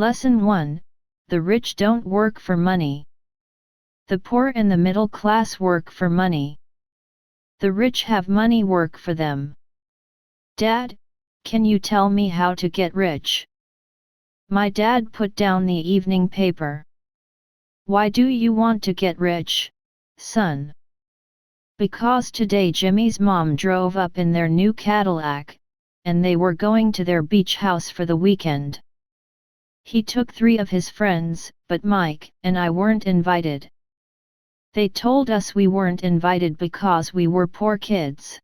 Lesson 1. The rich don't work for money. The poor and the middle class work for money. The rich have money work for them. Dad, can you tell me how to get rich? My dad put down the evening paper. Why do you want to get rich, son? Because today Jimmy's mom drove up in their new Cadillac, and they were going to their beach house for the weekend. He took 3 of his friends, but Mike and I weren't invited. They told us we weren't invited because we were poor kids.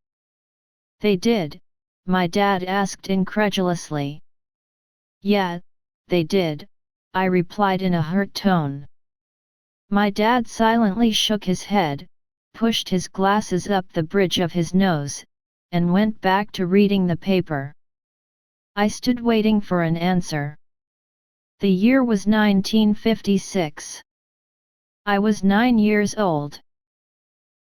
They did? My dad asked incredulously. Yeah, they did, I replied in a hurt tone. My dad silently shook his head, pushed his glasses up the bridge of his nose, and went back to reading the paper. I stood waiting for an answer. The year was 1956. I was 9 years old.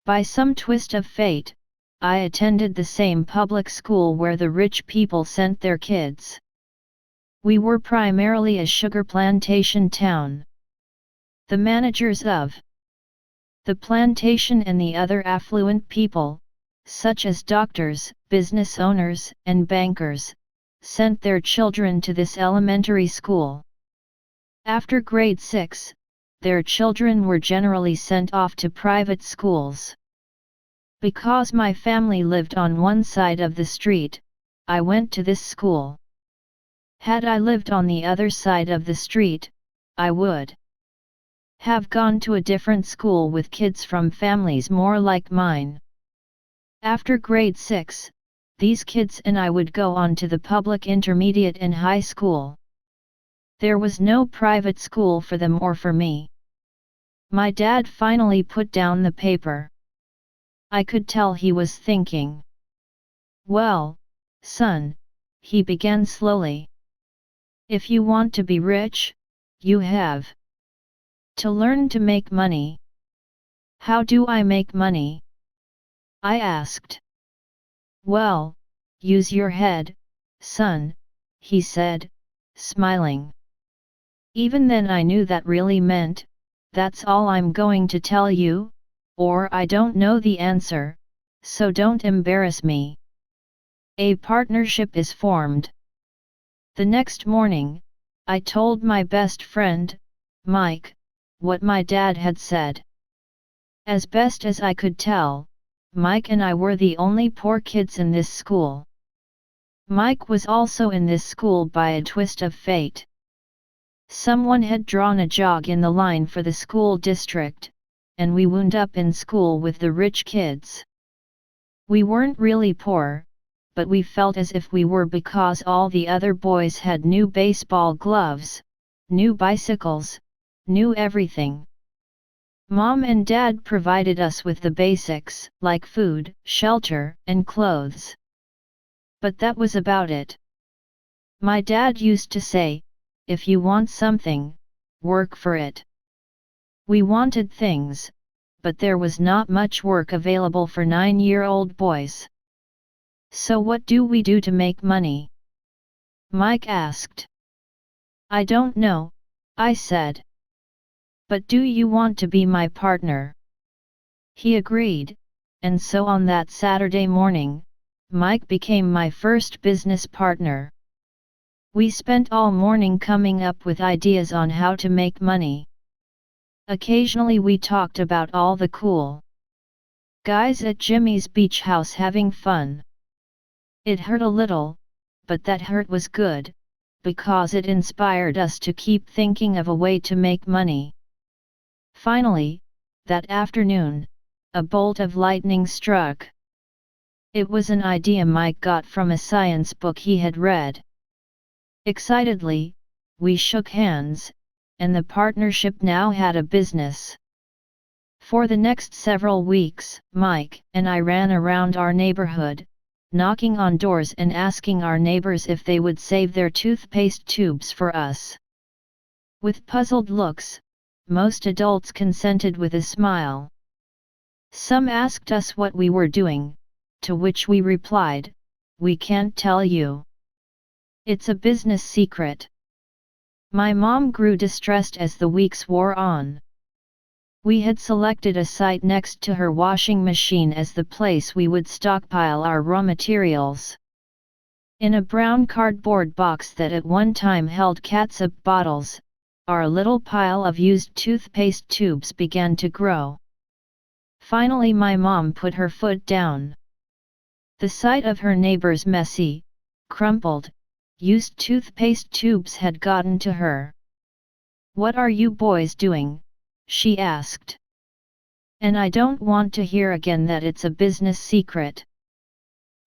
By some twist of fate, I attended the same public school where the rich people sent their kids. We were primarily a sugar plantation town. The managers of the plantation and the other affluent people, such as doctors, business owners, and bankers, sent their children to this elementary school. After grade 6, their children were generally sent off to private schools. Because my family lived on one side of the street, I went to this school. Had I lived on the other side of the street, I would have gone to a different school with kids from families more like mine. After grade 6, these kids and I would go on to the public intermediate and high school. There was no private school for them or for me. My dad finally put down the paper. I could tell he was thinking. Well, son, he began slowly. If you want to be rich, you have to learn to make money. How do I make money? I asked. Well, use your head, son, he said, smiling. Even then I knew that really meant, that's all I'm going to tell you, or I don't know the answer, so don't embarrass me. A partnership is formed. The next morning, I told my best friend, Mike, what my dad had said. As best as I could tell, Mike and I were the only poor kids in this school. Mike was also in this school by a twist of fate. Someone had drawn a jog in the line for the school district, and we wound up in school with the rich kids. We weren't really poor, but we felt as if we were because all the other boys had new baseball gloves, new bicycles, new everything. Mom and Dad provided us with the basics, like food, shelter, and clothes. But that was about it. My dad used to say, if you want something, work for it. We wanted things, but there was not much work available for 9-year-old boys. So what do we do to make money? Mike asked. I don't know, I said. But do you want to be my partner? He agreed, and so on that Saturday morning, Mike became my first business partner. We spent all morning coming up with ideas on how to make money. Occasionally we talked about all the cool guys at Jimmy's beach house having fun. It hurt a little, but that hurt was good, because it inspired us to keep thinking of a way to make money. Finally, that afternoon, a bolt of lightning struck. It was an idea Mike got from a science book he had read. Excitedly, we shook hands, and the partnership now had a business. For the next several weeks, Mike and I ran around our neighborhood, knocking on doors and asking our neighbors if they would save their toothpaste tubes for us. With puzzled looks, most adults consented with a smile. Some asked us what we were doing, to which we replied, "We can't tell you. It's a business secret." My mom grew distressed as the weeks wore on. We had selected a site next to her washing machine as the place we would stockpile our raw materials. In a brown cardboard box that at one time held catsup bottles, our little pile of used toothpaste tubes began to grow. Finally my mom put her foot down. The sight of her neighbor's messy, crumpled, used toothpaste tubes had gotten to her. "What are you boys doing?" she asked. "And I don't want to hear again that it's a business secret.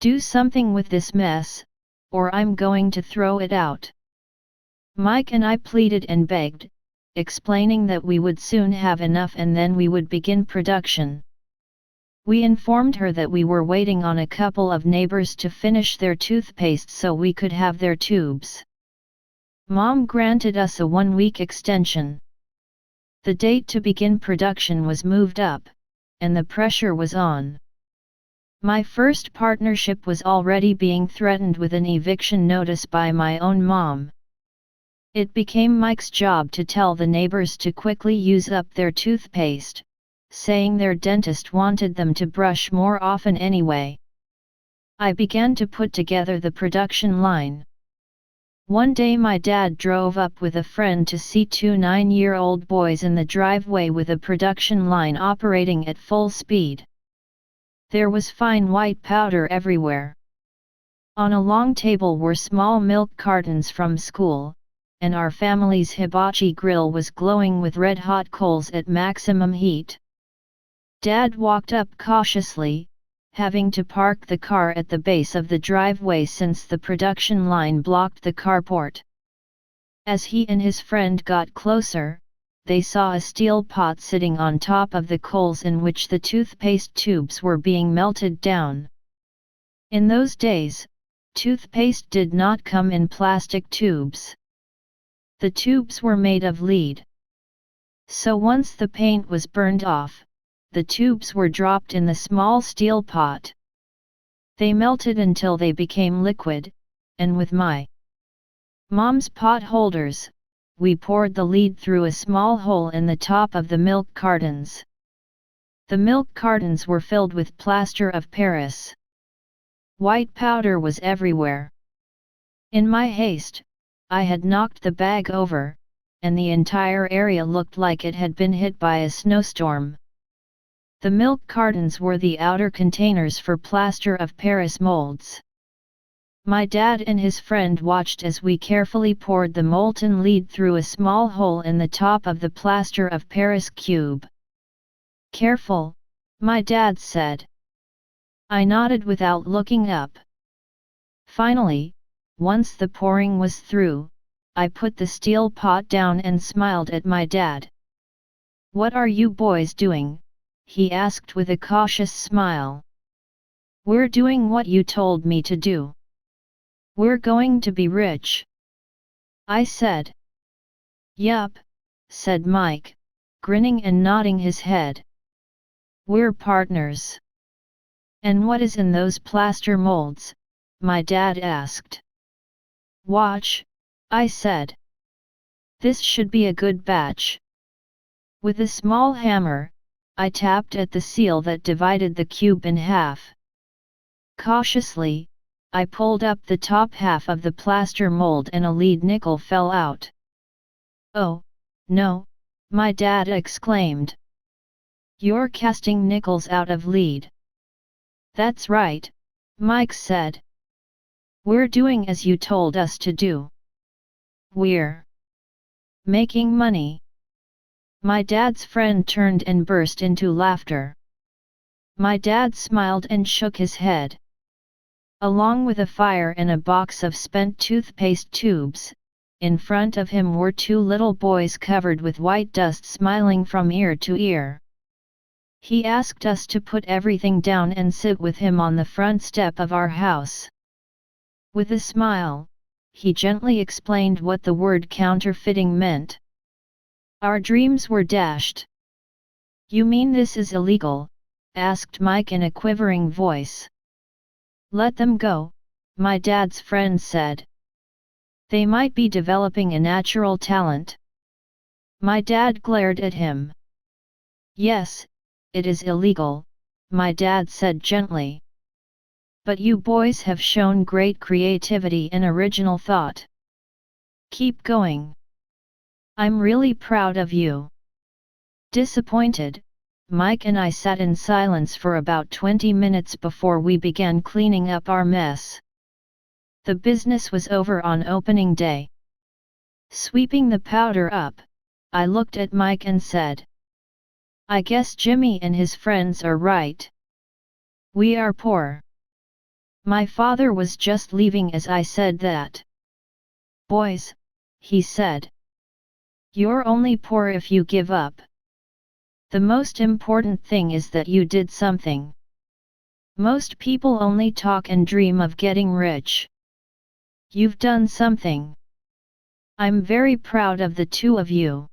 Do something with this mess, or I'm going to throw it out." Mike and I pleaded and begged, explaining that we would soon have enough and then we would begin production. We informed her that we were waiting on a couple of neighbors to finish their toothpaste so we could have their tubes. Mom granted us a 1-week extension. The date to begin production was moved up, and the pressure was on. My first partnership was already being threatened with an eviction notice by my own mom. It became Mike's job to tell the neighbors to quickly use up their toothpaste, saying their dentist wanted them to brush more often anyway. I began to put together the production line. One day my dad drove up with a friend to see 2 9-year-old boys in the driveway with a production line operating at full speed. There was fine white powder everywhere. On a long table were small milk cartons from school, and our family's hibachi grill was glowing with red-hot coals at maximum heat. Dad walked up cautiously, having to park the car at the base of the driveway since the production line blocked the carport. As he and his friend got closer, they saw a steel pot sitting on top of the coals in which the toothpaste tubes were being melted down. In those days, toothpaste did not come in plastic tubes. The tubes were made of lead. So once the paint was burned off, the tubes were dropped in the small steel pot. They melted until they became liquid, and with my mom's pot holders, we poured the lead through a small hole in the top of the milk cartons. The milk cartons were filled with plaster of Paris. White powder was everywhere. In my haste, I had knocked the bag over, and the entire area looked like it had been hit by a snowstorm. The milk cartons were the outer containers for plaster of Paris molds. My dad and his friend watched as we carefully poured the molten lead through a small hole in the top of the plaster of Paris cube. "Careful," my dad said. I nodded without looking up. Finally, once the pouring was through, I put the steel pot down and smiled at my dad. "What are you boys doing?" he asked with a cautious smile. "We're doing what you told me to do. We're going to be rich," I said. "Yup," said Mike, grinning and nodding his head. "We're partners." "And what is in those plaster molds?" my dad asked. "Watch," I said. "This should be a good batch." With a small hammer, I tapped at the seal that divided the cube in half. Cautiously, I pulled up the top half of the plaster mold and a lead nickel fell out. "Oh, no," my dad exclaimed. "You're casting nickels out of lead." "That's right," Mike said. "We're doing as you told us to do. We're making money." My dad's friend turned and burst into laughter. My dad smiled and shook his head. Along with a fire and a box of spent toothpaste tubes, in front of him were 2 little boys covered with white dust smiling from ear to ear. He asked us to put everything down and sit with him on the front step of our house. With a smile, he gently explained what the word counterfeiting meant. Our dreams were dashed. "You mean this is illegal?" asked Mike in a quivering voice. "Let them go," my dad's friend said. They might be developing a natural talent. My dad glared at him. Yes, it is illegal, my dad said gently. But you boys have shown great creativity and original thought. Keep going. I'm really proud of you. Disappointed, Mike and I sat in silence for about 20 minutes before we began cleaning up our mess. The business was over on opening day. Sweeping the powder up, I looked at Mike and said, I guess Jimmy and his friends are right. We are poor. My father was just leaving as I said that. Boys, he said. You're only poor if you give up. The most important thing is that you did something. Most people only talk and dream of getting rich. You've done something. I'm very proud of the two of you.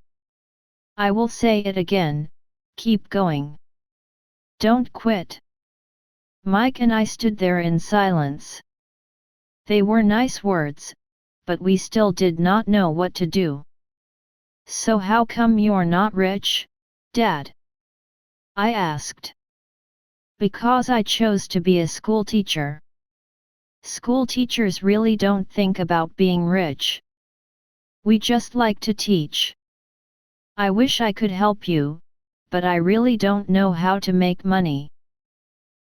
I will say it again, keep going. Don't quit. Mike and I stood there in silence. They were nice words, but we still did not know what to do. So how come you're not rich, Dad? I asked. Because I chose to be a school teacher. School teachers really don't think about being rich. We just like to teach. I wish I could help you, but I really don't know how to make money.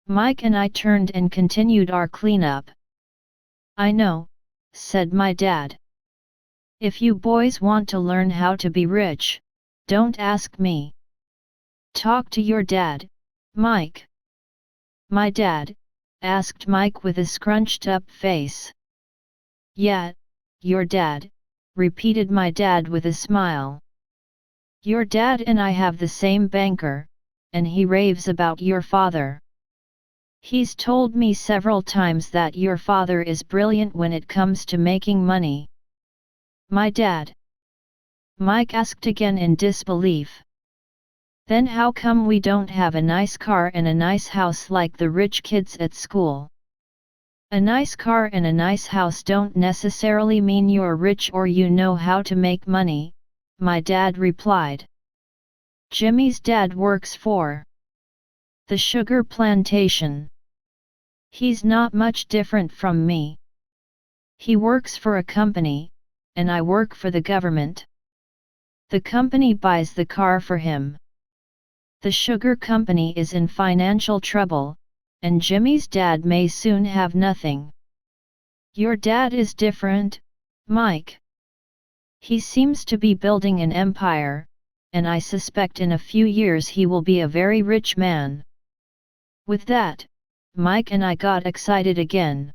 Mike and I turned and continued our cleanup. I know, said my dad. If you boys want to learn how to be rich, don't ask me. Talk to your dad, Mike. My dad? Asked Mike with a scrunched up face. Yeah, your dad, repeated my dad with a smile. Your dad and I have the same banker, and he raves about your father. He's told me several times that your father is brilliant when it comes to making money. My dad? Mike asked again in disbelief. Then how come we don't have a nice car and a nice house like the rich kids at school? A nice car and a nice house don't necessarily mean you're rich or you know how to make money, my dad replied. Jimmy's dad works for the sugar plantation. He's not much different from me. He works for a company, and I work for the government. The company buys the car for him. The sugar company is in financial trouble, and Jimmy's dad may soon have nothing. Your dad is different, Mike. He seems to be building an empire, and I suspect in a few years he will be a very rich man. With that, Mike and I got excited again.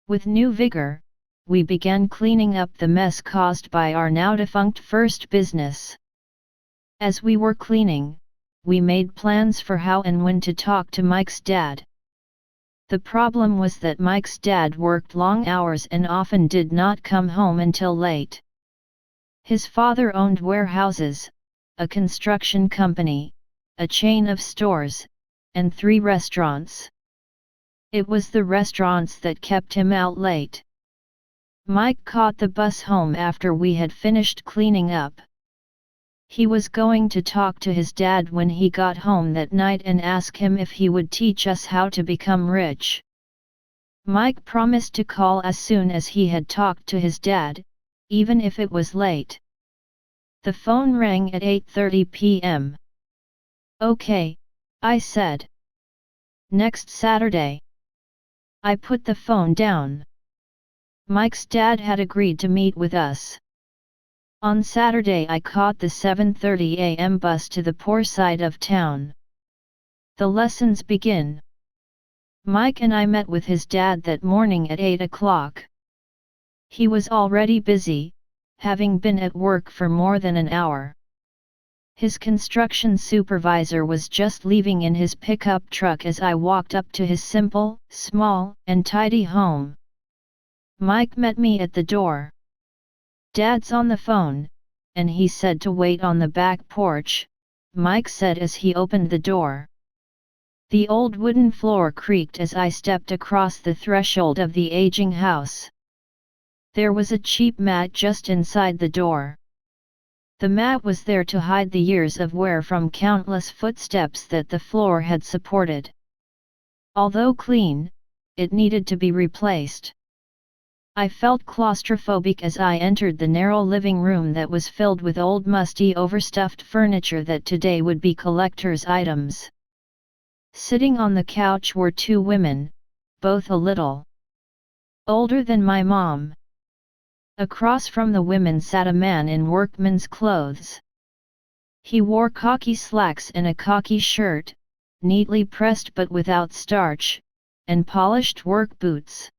With new vigor, we began cleaning up the mess caused by our now defunct first business. As we were cleaning, we made plans for how and when to talk to Mike's dad. The problem was that Mike's dad worked long hours and often did not come home until late. His father owned warehouses, a construction company, a chain of stores, and 3 restaurants. It was the restaurants that kept him out late. Mike caught the bus home after we had finished cleaning up. He was going to talk to his dad when he got home that night and ask him if he would teach us how to become rich. Mike promised to call as soon as he had talked to his dad, even if it was late. The phone rang at 8:30 p.m. Okay, I said. Next Saturday. I put the phone down. Mike's dad had agreed to meet with us. On Saturday I caught the 7:30 a.m. bus to the poor side of town. The lessons begin. Mike and I met with his dad that morning at 8 o'clock. He was already busy, having been at work for more than an hour. His construction supervisor was just leaving in his pickup truck as I walked up to his simple, small, and tidy home. Mike met me at the door. Dad's on the phone, and he said to wait on the back porch, Mike said as he opened the door. The old wooden floor creaked as I stepped across the threshold of the aging house. There was a cheap mat just inside the door. The mat was there to hide the years of wear from countless footsteps that the floor had supported. Although clean, it needed to be replaced. I felt claustrophobic as I entered the narrow living room that was filled with old musty overstuffed furniture that today would be collector's items. Sitting on the couch were two women, both a little older than my mom. Across from the women sat a man in workman's clothes. He wore khaki slacks and a khaki shirt, neatly pressed but without starch, and polished work boots.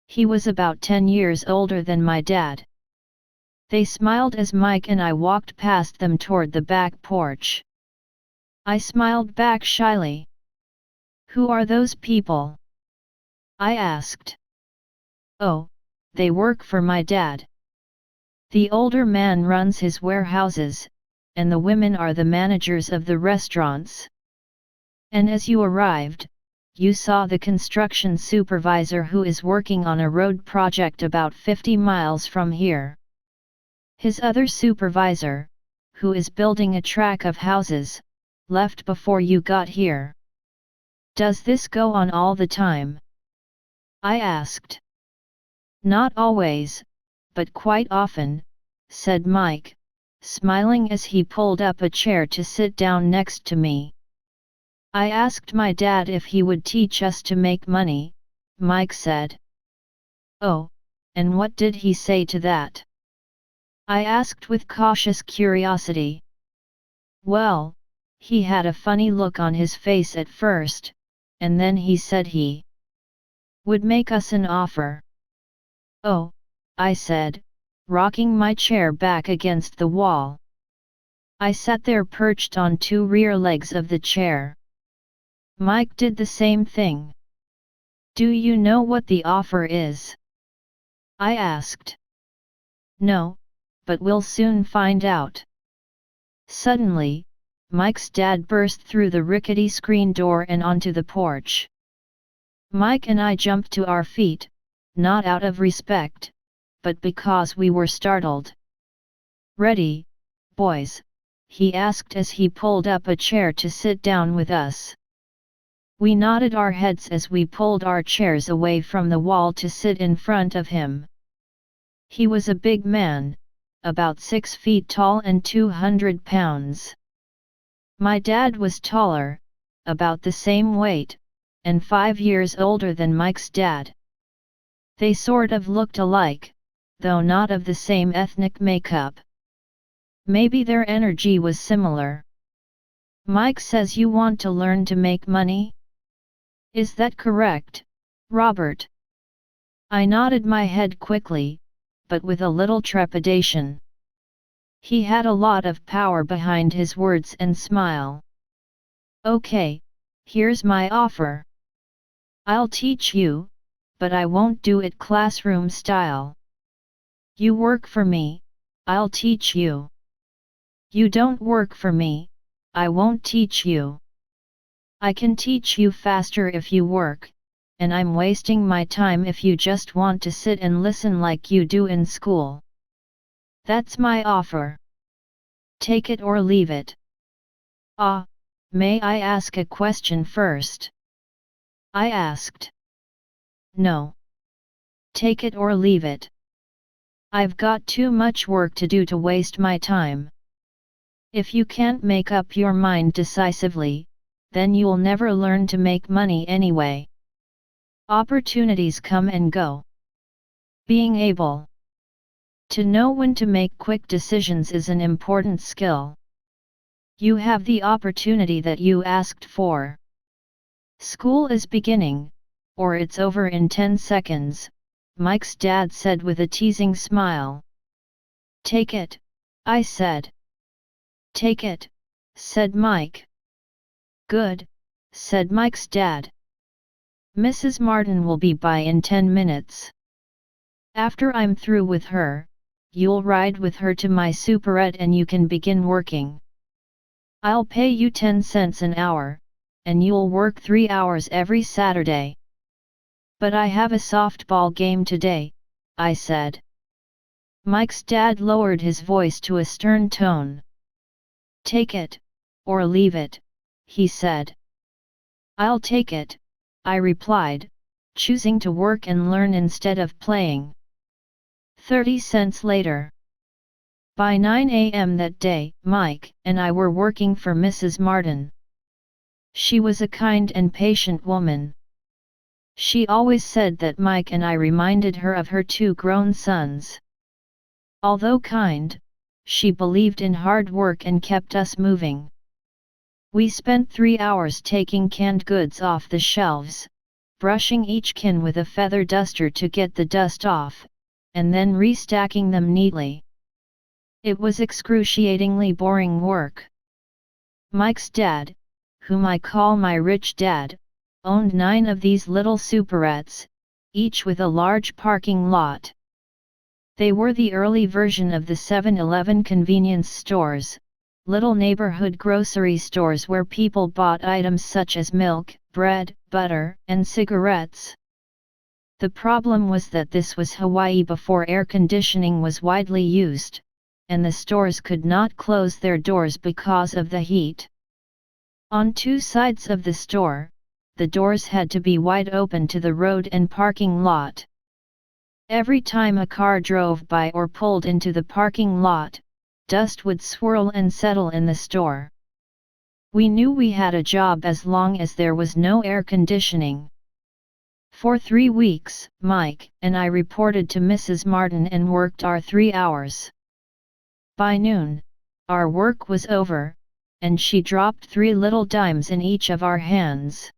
He was about 10 years older than my dad. They smiled as Mike and I walked past them toward the back porch. I smiled back shyly. "Who are those people?" I asked. "Oh, they work for my dad. The older man runs his warehouses, and the women are the managers of the restaurants. And as you arrived, you saw the construction supervisor who is working on a road project about 50 miles from here. His other supervisor, who is building a track of houses, left before you got here. Does this go on all the time?" I asked. "Not always, but quite often," said Mike, smiling as he pulled up a chair to sit down next to me. "I asked my dad if he would teach us to make money," Mike said. "Oh, and what did he say to that?" I asked with cautious curiosity. "Well, he had a funny look on his face at first, and then he said he would make us an offer." "Oh," I said, rocking my chair back against the wall. I sat there perched on two rear legs of the chair. Mike did the same thing. "Do you know what the offer is?" I asked. "No, but we'll soon find out." Suddenly, Mike's dad burst through the rickety screen door and onto the porch. Mike and I jumped to our feet, not out of respect, but because we were startled. "Ready, boys?" he asked as he pulled up a chair to sit down with us. We nodded our heads as we pulled our chairs away from the wall to sit in front of him. He was a big man, about 6 feet tall and 200 pounds. My dad was taller, about the same weight, and 5 years older than Mike's dad. They sort of looked alike, though not of the same ethnic makeup. Maybe their energy was similar. "Mike says you want to learn to make money? Is that correct, Robert?" I nodded my head quickly, but with a little trepidation. He had a lot of power behind his words and smile. "Okay, here's my offer. I'll teach you, but I won't do it classroom style. You work for me, I'll teach you. You don't work for me, I won't teach you. I can teach you faster if you work, and I'm wasting my time if you just want to sit and listen like you do in school. That's my offer. Take it or leave it." May I ask a question first?" I asked. "No. Take it or leave it. I've got too much work to do to waste my time. If you can't make up your mind decisively, then you'll never learn to make money anyway. Opportunities come and go. Being able to know when to make quick decisions is an important skill. You have the opportunity that you asked for. School is beginning, or it's over in 10 seconds, Mike's dad said with a teasing smile. "Take it," I said. "Take it," said Mike. "Good," said Mike's dad. "Mrs. Martin will be by in 10 minutes. After I'm through with her, you'll ride with her to my superette and you can begin working. I'll pay you 10 cents an hour, and you'll work 3 hours every Saturday. But I have a softball game today, I said. Mike's dad lowered his voice to a stern tone. Take it, or leave it, he said. I'll take it, I replied, choosing to work and learn instead of playing. 30 cents later. By 9 a.m. that day, Mike and I were working for Mrs. Martin. She was a kind and patient woman. She always said that Mike and I reminded her of her 2 grown sons. Although kind, she believed in hard work and kept us moving. We spent 3 hours taking canned goods off the shelves, brushing each can with a feather duster to get the dust off, and then restacking them neatly. It was excruciatingly boring work. Mike's dad, whom I call my rich dad, owned 9 of these little superettes, each with a large parking lot. They were the early version of the 7-Eleven convenience stores, little neighborhood grocery stores where people bought items such as milk, bread, butter, and cigarettes. The problem was that this was Hawaii before air conditioning was widely used, and the stores could not close their doors because of the heat. On 2 sides of the store, the doors had to be wide open to the road and parking lot. Every time a car drove by or pulled into the parking lot, dust would swirl and settle in the store. We knew we had a job as long as there was no air conditioning. For 3 weeks, Mike and I reported to Mrs. Martin and worked our 3 hours. By noon, our work was over, and she dropped 3 little dimes in each of our hands.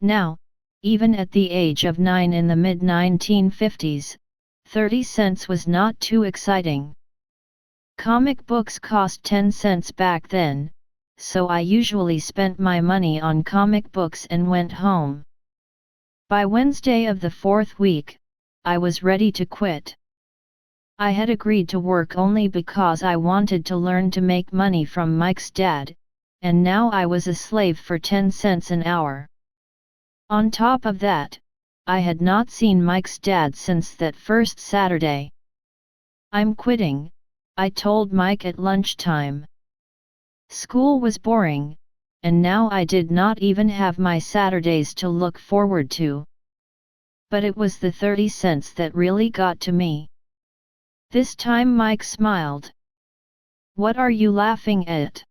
Now, even at the age of 9 in the mid-1950s, 30 cents was not too exciting. Comic books cost 10 cents back then, so I usually spent my money on comic books and went home. By Wednesday of the 4th week, I was ready to quit. I had agreed to work only because I wanted to learn to make money from Mike's dad, and now I was a slave for 10 cents an hour. On top of that, I had not seen Mike's dad since that first Saturday. I'm quitting, I told Mike at lunchtime. School was boring, and now I did not even have my Saturdays to look forward to. But it was the 30 cents that really got to me. This time Mike smiled. What are you laughing at?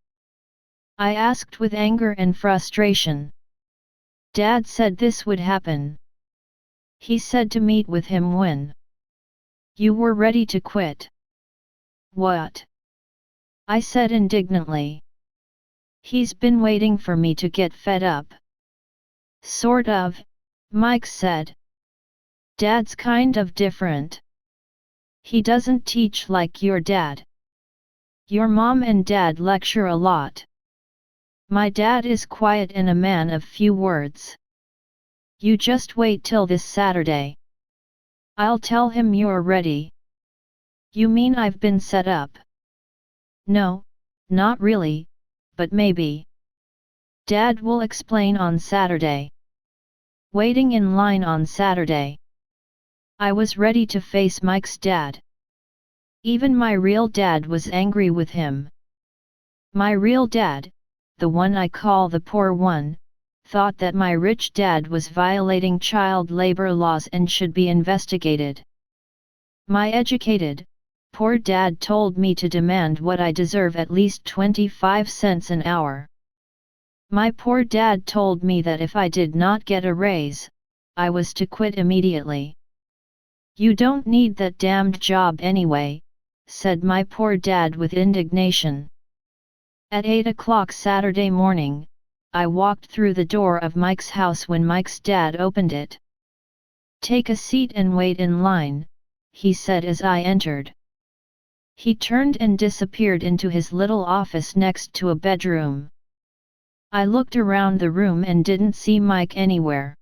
I asked with anger and frustration. Dad said this would happen. He said to meet with him when you were ready to quit. What? I said indignantly. He's been waiting for me to get fed up. Sort of, Mike said. Dad's kind of different. He doesn't teach like your dad. Your mom and dad lecture a lot. My dad is quiet and a man of few words. You just wait till this Saturday. I'll tell him you're ready. You mean I've been set up? No, not really, but maybe. Dad will explain on Saturday. Waiting in line on Saturday. I was ready to face Mike's dad. Even my real dad was angry with him. My real dad, the one I call the poor one, thought that my rich dad was violating child labor laws and should be investigated. My educated, poor dad told me to demand what I deserve, at least 25 cents an hour. My poor dad told me that if I did not get a raise, I was to quit immediately. You don't need that damned job anyway, said my poor dad with indignation. At 8 o'clock Saturday morning, I walked through the door of Mike's house when Mike's dad opened it. Take a seat and wait in line, he said as I entered. He turned and disappeared into his little office next to a bedroom. I looked around the room and didn't see Mike anywhere.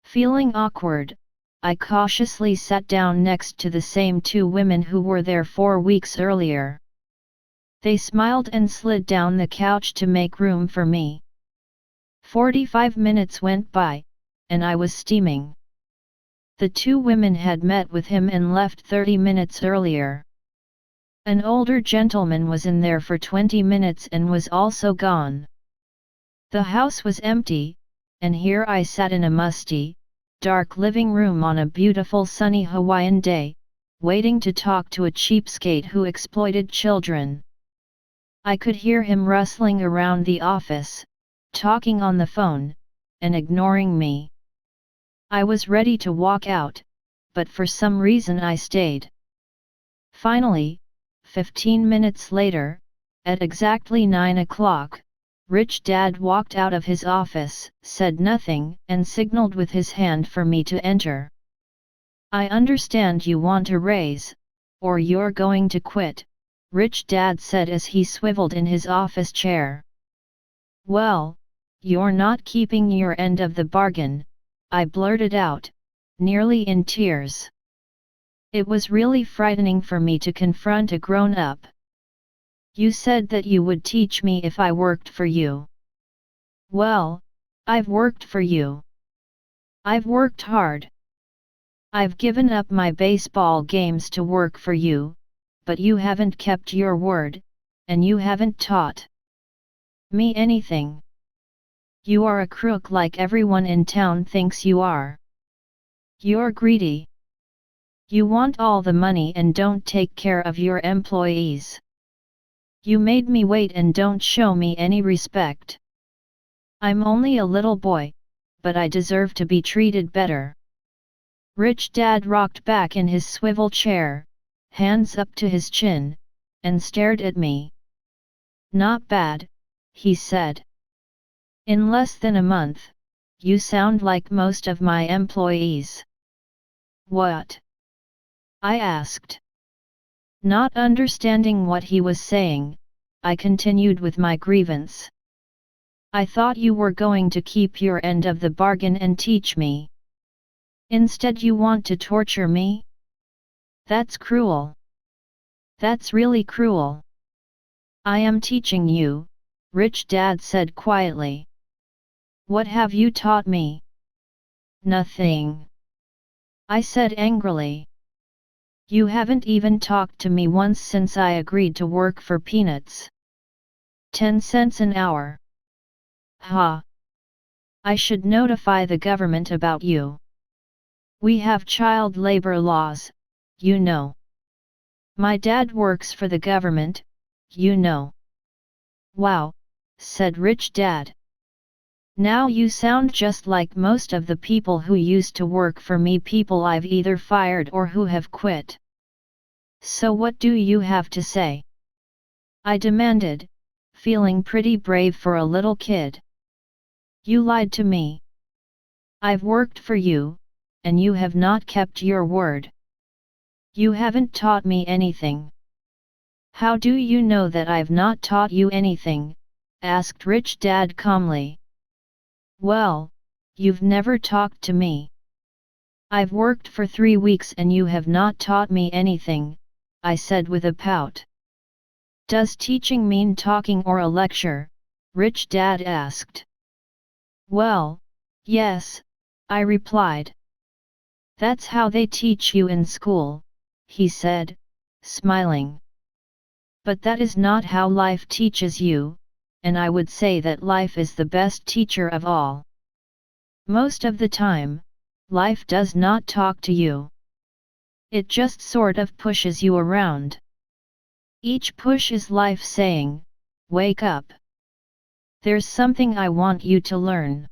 Feeling awkward, I cautiously sat down next to the same 2 women who were there 4 weeks earlier. They smiled and slid down the couch to make room for me. 45 minutes went by, and I was steaming. The two women had met with him and left 30 minutes earlier. An older gentleman was in there for 20 minutes and was also gone. The house was empty, and here I sat in a musty, dark living room on a beautiful sunny Hawaiian day, waiting to talk to a cheapskate who exploited children. I could hear him rustling around the office, talking on the phone, and ignoring me. I was ready to walk out, but for some reason I stayed. Finally, 15 minutes later, at exactly 9 o'clock, Rich Dad walked out of his office, said nothing, and signaled with his hand for me to enter. "I understand you want a raise, or you're going to quit," Rich Dad said as he swiveled in his office chair. "Well, you're not keeping your end of the bargain," I blurted out, nearly in tears. It was really frightening for me to confront a grown-up. "You said that you would teach me if I worked for you." "Well, I've worked for you. I've worked hard. I've given up my baseball games to work for you, but you haven't kept your word, and you haven't taught me anything. You are a crook like everyone in town thinks you are. You're greedy. You want all the money and don't take care of your employees. You made me wait and don't show me any respect. I'm only a little boy, but I deserve to be treated better." Rich Dad rocked back in his swivel chair, hands up to his chin, and stared at me. "Not bad," he said. "In less than a month, you sound like most of my employees." "What?" I asked. Not understanding what he was saying, I continued with my grievance. "I thought you were going to keep your end of the bargain and teach me. Instead you want to torture me? That's cruel. That's really cruel." "I am teaching you," Rich Dad said quietly. "What have you taught me?" "Nothing," I said angrily. "You haven't even talked to me once since I agreed to work for peanuts. 10 cents an hour. Ha! I should notify the government about you. We have child labor laws, you know. My dad works for the government, you know." "Wow," said Rich Dad. "Now you sound just like most of the people who used to work for me, people I've either fired or who have quit. So what do you have to say?" I demanded, feeling pretty brave for a little kid. "You lied to me. I've worked for you, and you have not kept your word. You haven't taught me anything." "How do you know that I've not taught you anything?" asked Rich Dad calmly. "Well, you've never talked to me. I've worked for 3 weeks and you have not taught me anything," I said with a pout. "Does teaching mean talking or a lecture?" Rich Dad asked. "Well, yes," I replied. "That's how they teach you in school," he said, smiling. "But that is not how life teaches you, and I would say that life is the best teacher of all. Most of the time, life does not talk to you. It just sort of pushes you around. Each push is life saying, 'Wake up. There's something I want you to learn.'"